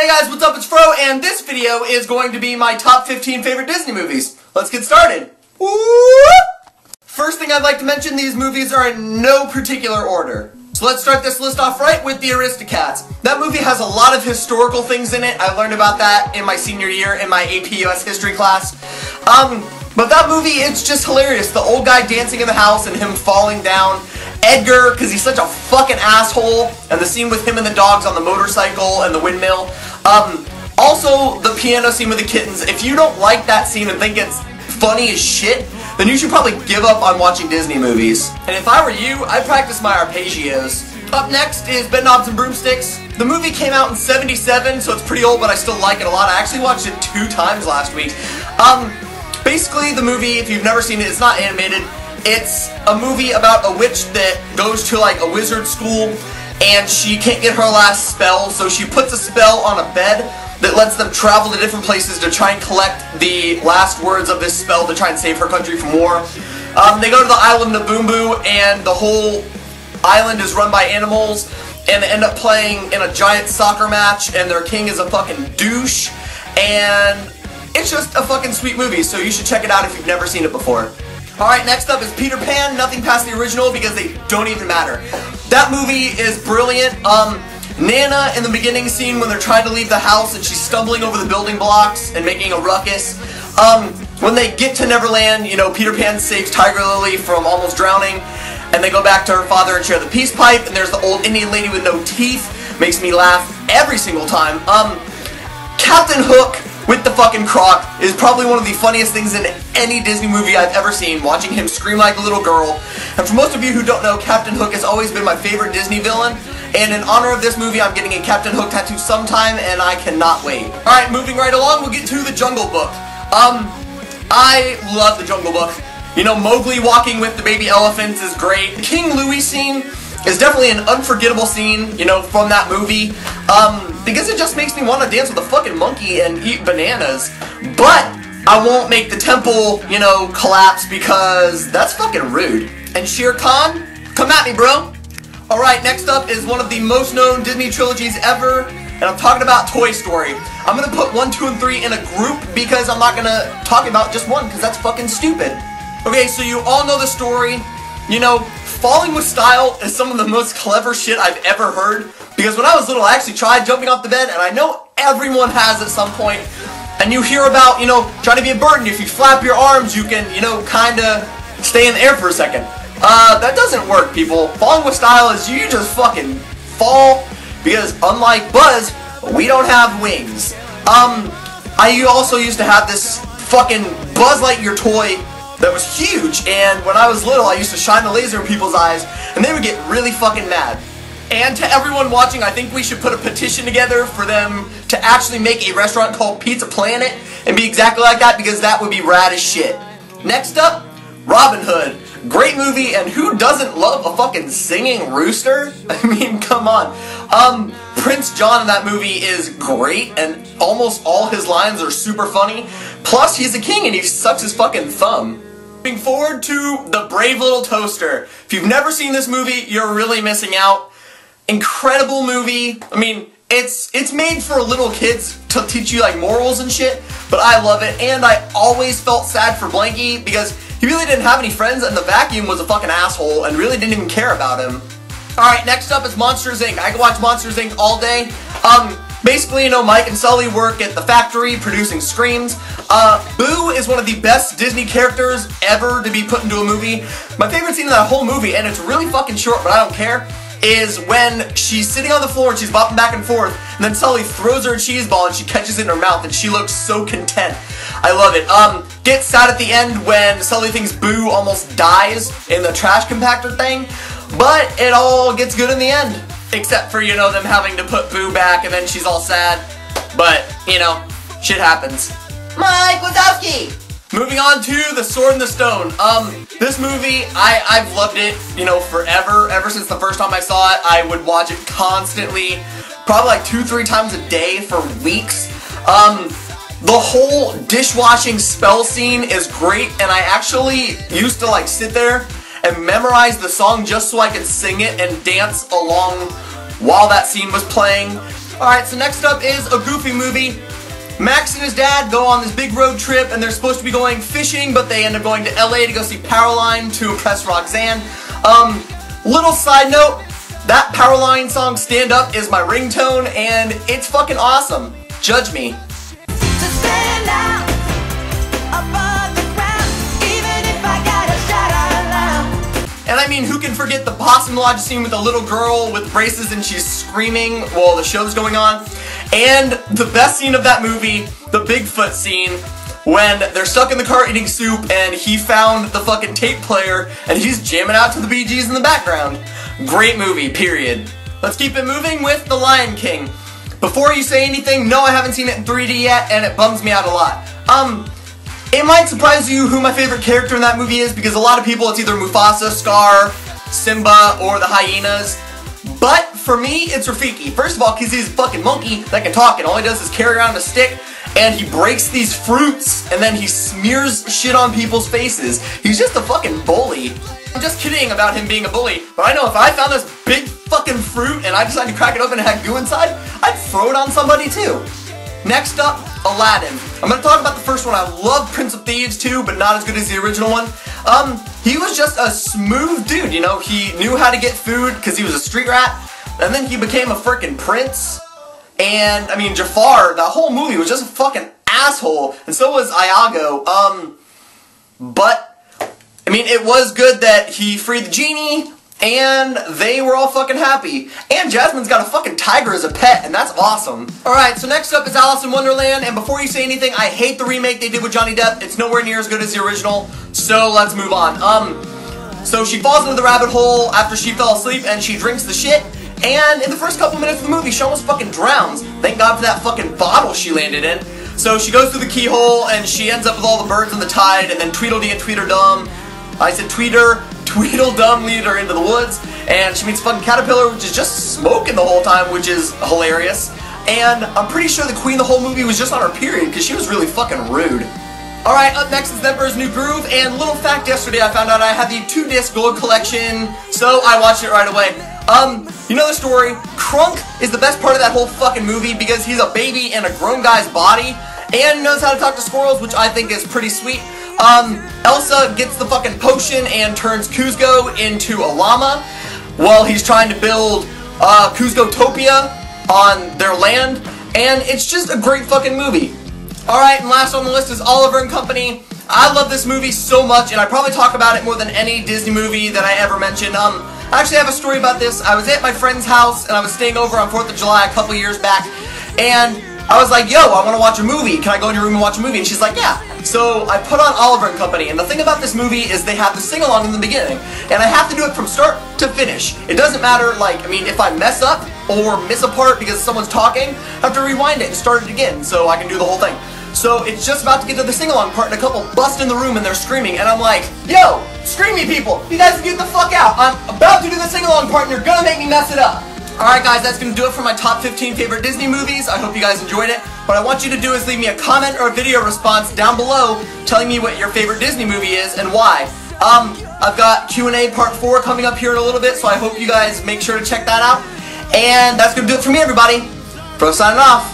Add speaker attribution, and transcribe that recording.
Speaker 1: Hey guys, what's up? It's Fro, and this video is going to be my top 15 favorite Disney movies. Let's get started. Woo! First thing I'd like to mention, these movies are in no particular order. So let's start this list off right with The Aristocats. That movie has a lot of historical things in it. I learned about that in my senior year in my AP US history class. But that movie, it's just hilarious. The old guy dancing in the house and him falling down. Edgar, because he's such a fucking asshole. And the scene with him and the dogs on the motorcycle and the windmill. Also, the piano scene with the kittens. If you don't like that scene and think it's funny as shit, then you should probably give up on watching Disney movies. And if I were you, I'd practice my arpeggios. Up next is Bedknobs and Broomsticks. The movie came out in '77, so it's pretty old, but I still like it a lot. I actually watched it 2 times last week. Basically, the movie, if you've never seen it, it's not animated. It's a movie about a witch that goes to like a wizard school, and she can't get her last spell, so she puts a spell on a bed that lets them travel to different places to try and collect the last words of this spell to try and save her country from war. They go to the island of Boombo, and the whole island is run by animals, and they end up playing in a giant soccer match, and their king is a fucking douche, and it's just a fucking sweet movie, so you should check it out if you've never seen it before. Alright, next up is Peter Pan, nothing past the original because they don't even matter. That movie is brilliant. Nana in the beginning scene when they're trying to leave the house and she's stumbling over the building blocks and making a ruckus. When they get to Neverland, you know, Peter Pan saves Tiger Lily from almost drowning, and they go back to her father and share the peace pipe, and there's the old Indian lady with no teeth. Makes me laugh every single time. Captain Hook with the fucking croc is probably one of the funniest things in any Disney movie I've ever seen, watching him scream like a little girl. And for most of you who don't know, Captain Hook has always been my favorite Disney villain, and in honor of this movie, I'm getting a Captain Hook tattoo sometime, and I cannot wait. Alright, moving right along, we'll get to The Jungle Book. I love The Jungle Book. You know, Mowgli walking with the baby elephants is great. The King Louie scene is definitely an unforgettable scene, you know, from that movie, because it just makes me want to dance with a fucking monkey and eat bananas. But I won't make the temple, you know, collapse because that's fucking rude. And Shere Khan, come at me, bro. Alright, next up is one of the most known Disney trilogies ever, and I'm talking about Toy Story. I'm gonna put 1, 2, and 3 in a group because I'm not gonna talk about just one because that's fucking stupid. Okay, so you all know the story. You know, falling with style is some of the most clever shit I've ever heard, because when I was little I actually tried jumping off the bed, and I know everyone has at some point, and you hear about, you know, trying to be a bird, and if you flap your arms you can, you know, kinda stay in the air for a second. That doesn't work, people. Falling with style is you just fucking fall, because unlike Buzz, we don't have wings. I also used to have this fucking Buzz Lightyear toy that was huge, and when I was little I used to shine the laser in people's eyes and they would get really fucking mad. And to everyone watching, I think we should put a petition together for them to actually make a restaurant called Pizza Planet and be exactly like that, because that would be rad as shit. Next up, Robin Hood. Great movie, and who doesn't love a fucking singing rooster? I mean, come on. Prince John in that movie is great, and almost all his lines are super funny. Plus, he's a king and he sucks his fucking thumb. Moving forward to The Brave Little Toaster. If you've never seen this movie, you're really missing out. Incredible movie. I mean, it's made for little kids to teach you like morals and shit, but I love it, and I always felt sad for Blanky because he really didn't have any friends, and the vacuum was a fucking asshole and really didn't even care about him. Alright, next up is Monsters, Inc. I can watch Monsters, Inc. all day. Basically, you know, Mike and Sully work at the factory producing Screams. Boo is one of the best Disney characters ever to be put into a movie. My favorite scene in that whole movie, and it's really fucking short, but I don't care, is when she's sitting on the floor and she's bopping back and forth, and then Sully throws her a cheese ball and she catches it in her mouth and she looks so content. I love it. Gets sad at the end when Sully thinks Boo almost dies in the trash compactor thing, but it all gets good in the end. Except for, you know, them having to put Boo back and then she's all sad. But, you know, shit happens. Mike Wazowski! Moving on to The Sword and the Stone. This movie, I've loved it, you know, forever. Ever since the first time I saw it, I would watch it constantly. Probably like 2-3 times a day for weeks. The whole dishwashing spell scene is great, and I actually used to like sit there and memorize the song just so I could sing it and dance along while that scene was playing. Alright, so next up is a Goofy movie. Max and his dad go on this big road trip and they're supposed to be going fishing, but they end up going to LA to go see Powerline to impress Roxanne. Little side note, that Powerline song, Stand Up, is my ringtone and it's fucking awesome. Judge me. And I mean, who can forget the Possum Lodge scene with the little girl with braces and she's screaming while the show's going on? And the best scene of that movie, the Bigfoot scene, when they're stuck in the car eating soup and he found the fucking tape player and he's jamming out to the Bee Gees in the background. Great movie, period. Let's keep it moving with The Lion King. Before you say anything, no, I haven't seen it in 3D yet and it bums me out a lot. It might surprise you who my favorite character in that movie is, because a lot of people it's either Mufasa, Scar, Simba, or the hyenas. But for me, it's Rafiki. First of all, because he's a fucking monkey that can talk and all he does is carry around a stick and he breaks these fruits and then he smears shit on people's faces. He's just a fucking bully. I'm just kidding about him being a bully, but I know if I found this big fucking fruit and I decided to crack it open and had goo inside, I'd throw it on somebody too. Next up, Aladdin. I'm going to talk about the first one. I love Prince of Thieves too, but not as good as the original one. He was just a smooth dude, you know. He knew how to get food because he was a street rat, and then he became a frickin' prince. And, I mean, Jafar, the whole movie was just a fucking asshole, and so was Iago. But, I mean, it was good that he freed the genie, and they were all fucking happy. And Jasmine's got a fucking tiger as a pet, and that's awesome. Alright, so next up is Alice in Wonderland, and before you say anything, I hate the remake they did with Johnny Depp. It's nowhere near as good as the original, so let's move on. So she falls into the rabbit hole after she fell asleep, and she drinks the shit, and in the first couple minutes of the movie, she almost fucking drowns. Thank God for that fucking bottle she landed in. So she goes through the keyhole, and she ends up with all the birds in the tide, and then Tweedledee and Tweedledum. I said Tweedledum lead her into the woods, and she meets fucking Caterpillar, which is just smoking the whole time, which is hilarious. And I'm pretty sure the queen the whole movie was just on her period, because she was really fucking rude. Alright, up next is The Emperor's New Groove, and little fact, yesterday I found out I had the 2-disc gold collection, so I watched it right away. You know the story, Krunk is the best part of that whole fucking movie because he's a baby in a grown guy's body, and knows how to talk to squirrels, which I think is pretty sweet. Elsa gets the fucking potion and turns Kuzco into a llama while he's trying to build Kuzcotopia on their land, and it's just a great fucking movie. Alright, and last on the list is Oliver and Company. I love this movie so much, and I probably talk about it more than any Disney movie that I ever mentioned. I actually have a story about this. I was at my friend's house, and I was staying over on 4th of July a couple years back, and I was like, yo, I want to watch a movie. Can I go in your room and watch a movie? And she's like, yeah. So I put on Oliver and Company, and the thing about this movie is they have the sing-along in the beginning, and I have to do it from start to finish. It doesn't matter, like, I mean, if I mess up or miss a part because someone's talking, I have to rewind it and start it again so I can do the whole thing. So it's just about to get to the sing-along part, and a couple bust in the room and they're screaming, and I'm like, yo, screamy people, you guys get the fuck out. I'm about to do the sing-along part, and you're gonna make me mess it up. Alright guys, that's going to do it for my top 15 favorite Disney movies. I hope you guys enjoyed it. What I want you to do is leave me a comment or a video response down below telling me what your favorite Disney movie is and why. I've got Q&A part 4 coming up here in a little bit, so I hope you guys make sure to check that out. And that's going to do it for me, everybody. Bro signing off.